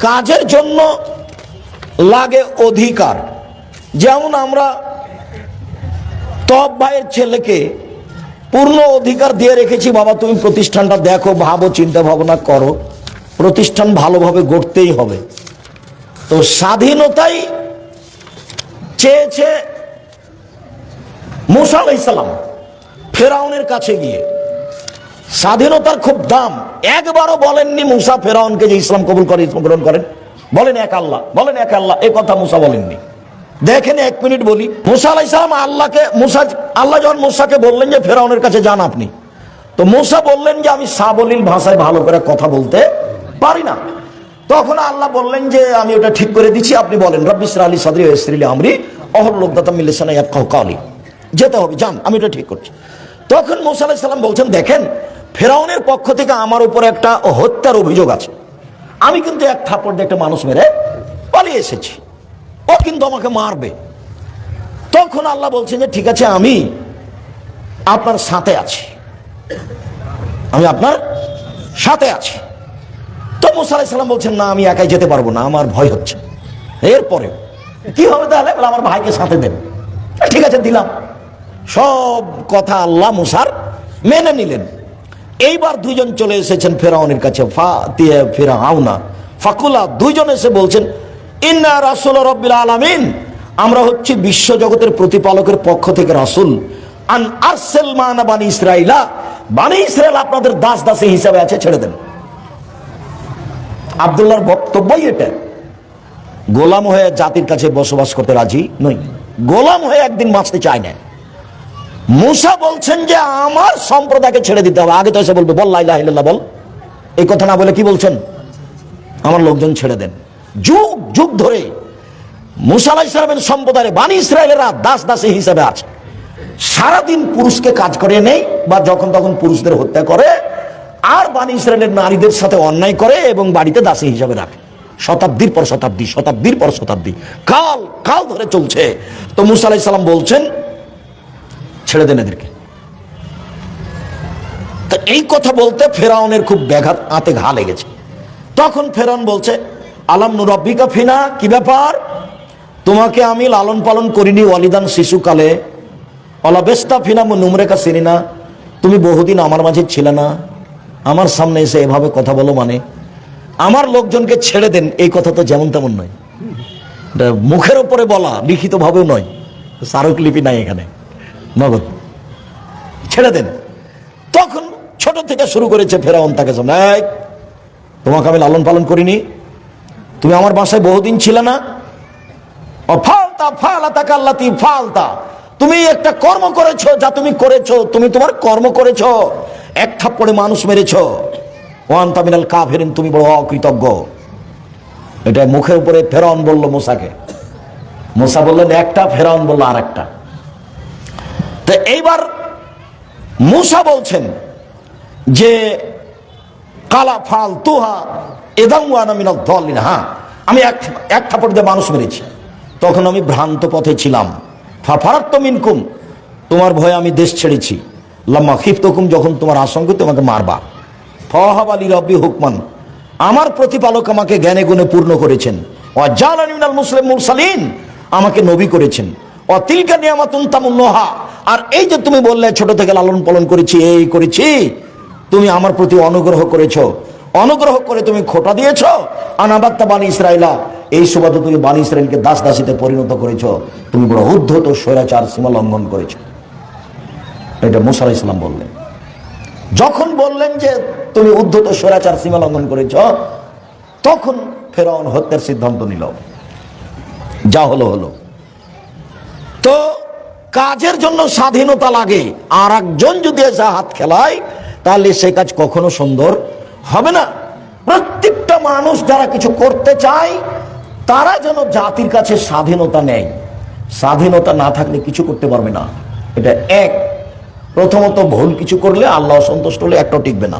কাজের জন্য লাগে অধিকার। যেমন আমরা তপ ভাইয়ের ছেলেকে পূর্ণ অধিকার দিয়ে রেখেছি, বাবা তুমি প্রতিষ্ঠানটা দেখো, ভাবো, চিন্তা ভাবনা করো, প্রতিষ্ঠান ভালোভাবে গড়তেই হবে। তো স্বাধীনতাই চেয়েছে মুসা আলাইহিস সালাম ফেরাউনের কাছে গিয়ে। স্বাধীনতার খুব দাম। একবারও বলেননি মুসা ফেরাউনকে যে ইসলাম কবুল করে, ইসলাম গ্রহণ করেন, বলেন এক আল্লাহ, বলেন এক আল্লাহ, এই কথা মুসা বলেননি। দেখেন 1 মিনিট বলি। মুসা আলাইহিস সালাম আল্লাহ যখন মুসাকে বললেন যে ফেরাউনের কাছে যান আপনি, তো মুসা বললেন যে আমি সাবলীল ভাষায় ভালো করে কথা বলতে পারি না। তখন আল্লাহ বললেন যে আমি ওটা ঠিক করে দিচ্ছি, আপনি বলেন রব্বি ইশরাহ লি সাদরি ওয়া ইয়াসসির লি আমরি ওয়াহলুল উকদাতাম মিন লিসানি ইয়াফকাহু কাওলি, যেতে হবে, যান, আমি এটা ঠিক করছি। তখন মুসা আলাইহিস সালাম বলছেন, দেখেন ফেরাউনের পক্ষ থেকে আমার উপর একটা হত্যার অভিযোগ আছে, আমি কিন্তু এক থাপ্পড় দিয়ে একটা মানুষ মেরে পালিয়ে এসেছি, ও কিন্তু আমাকে মারবে। তখন আল্লাহ বলছেন যে ঠিক আছে, আমি আপনার সাথে আছি, আমি আপনার সাথে আছি। তো মুসা আলাইহিস সালাম বলছেন না, আমি একাই যেতে পারবো না, আমার ভয় হচ্ছে। এরপরে কি হবে তাহলে? বলে আমার ভাইকে সাথে দেন। ঠিক আছে, দিলাম। সব কথা আল্লাহ মুসার মেনে নিলেন। এইবার দুইজন চলে এসেছেন ফেরাউনের কাছে, ফিরআউনা ফাকুলা, দুইজন এসে বলছেন ইন্না রাসূল রাব্বিল আলামিন, আমরা হচ্ছি বিশ্ব জগতের প্রতিপালকের পক্ষ থেকে রাসূল, আন আরসিল মানা বানি ইসরাইলা, বানি ইসরাইল আপনাদের দাস দাসী হিসাবে আছে, ছেড়ে দেন। আব্দুল্লাহর বক্তব্যই এটা, গোলাম হয়ে জাতির কাছে বসবাস করতে রাজি নই, গোলাম হয়ে একদিন বাঁচতে চায় না। মুসা বলছেন যে আমার সম্প্রদায়কে ছেড়ে দিতে হবে। আগে তো এসে বলবে বল লা ইলাহা ইল্লাল্লাহ বল, এই কথা না বলে কি বলছেন, আমার লোকজন ছেড়ে দেন। যুগ যুগ ধরে মুসা আলাইহিস সালামের সম্প্রদায়ের বানি ইসরায়েলেরা দাস দাসী হিসেবে আছে। সারাদিন পুরুষকে কাজ করে নেই, বা যখন তখন পুরুষদের হত্যা করে, আর বানি ইসরায়েলের নারীদের সাথে অন্যায় করে এবং বাড়িতে দাসী হিসাবে রাখে। শতাব্দীর পর শতাব্দী, শতাব্দীর পর শতাব্দী, কাল কাল ধরে চলছে। তো মুসা আলাইহিস সালাম বলছেন ছেড়ে দেন এদেরকে। তো এই কথা বলতে ফেরাউনের খুব ব্যাঘাত, আতে ঘা লেগেছে। তখন ফেরাউন বলছে আলাম নুরাব্বিকা ফিনা, কি ব্যাপার, তোমাকে আমি লালন পালন করিনি ওয়ালিদান শিশুকালে, অলাবেস্তা ফিনা নুমরেকা সিনিনা, তুমি বহুদিন আমার মাঝে ছিলে না, আমার সামনে এসে এভাবে কথা বলো, মানে আমার লোকজনকে ছেড়ে দেন, এই কথা তো যেমন তেমন নয়, মুখের ওপরে বলা, লিখিত ভাবেও নয়, স্মারকলিপি নাই এখানে, নগদ ছেড়ে দেন। তখন ছোট থেকে শুরু করেছে ফেরাউন তাকে, তোমাকে আমি লালন পালন করিনি, তুমি আমার বাসায় বহুদিন ছিলে না, ফালতা ফালাতা কাল্লাতি ফালতা, তুমি একটা কর্ম করেছো, যা তুমি করেছো, তুমি তোমার কর্ম করেছো, এক থাপ্পড়ে মানুষ মেরেছো, ওয়ান্তা মিনাল কাফিরিন, তুমি বড় অকৃতজ্ঞ। এটা মুখের উপরে ফেরাউন বলল মুসাকে। মুসা বললেন একটা, ফেরাউন বলল আর একটা। তো এইবার মুসা বলছেন যে কালা ফাল তুহা এদাম ওয়ানা মিনাল যালিমিন, হ্যাঁ আমি এক থাপ্পড় দিয়ে মানুষ মেরেছি, তখন আমি ভ্রান্ত পথে ছিলাম। ফারাত্তু মিনকুম, তোমার ভয়ে আমি দেশ ছেড়েছি। লাম্মা খিফতুকুম, যখন তোমার আশঙ্কা তোমাকে মারবা। ফাওয়াহাবা লি রাব্বি হুকমান, আমার প্রতিপালক আমাকে জ্ঞানে গুণে পূর্ণ করেছেন। ওয়া জালানি মিনাল মুরসালিন, আমাকে নবী করেছেন। ওয়া তিলকা নিয়ামাতুন তামুন্নুহা, আর এই যে তুমি বললে ছোট থেকে লালন পালন করেছি, এই করেছি, তুমি আমার প্রতি অনুগ্রহ করেছো, অনুগ্রহ করে তুমি খোটা দিয়েছো। আনাবাত্তা বানি ইসরাইলা, এই সুবাদে তুমি বানি ইসরাইলকে দাস দাসীতে পরিণত করেছো, তুমি বড় উদ্ধত স্বৈরাচার, সীমা লঙ্ঘন করেছো। এটা মুসা আলাইহিস সালাম বললেন। যখন বললেন যে তুমি উদ্ধত স্বৈরাচার, সীমা লঙ্ঘন করেছ, তখন ফেরাউন হত্যার সিদ্ধান্ত নিল। যা হলো হলো। তো কাজের জন্য স্বাধীনতা লাগে, আর একজন যদি এসে হাত খেলায়, তাহলে সে কাজ কখনো সুন্দর হবে না। প্রত্যেকটা মানুষ যারা কিছু করতে চায়, তারা যেন জাতির কাছে স্বাধীনতা নেয়। স্বাধীনতা না থাকলে কিছু করতে পারবে না। এটা এক। প্রথমত ভুল কিছু করলে, আল্লাহ সন্তুষ্ট হলে একটাও টিকবে না।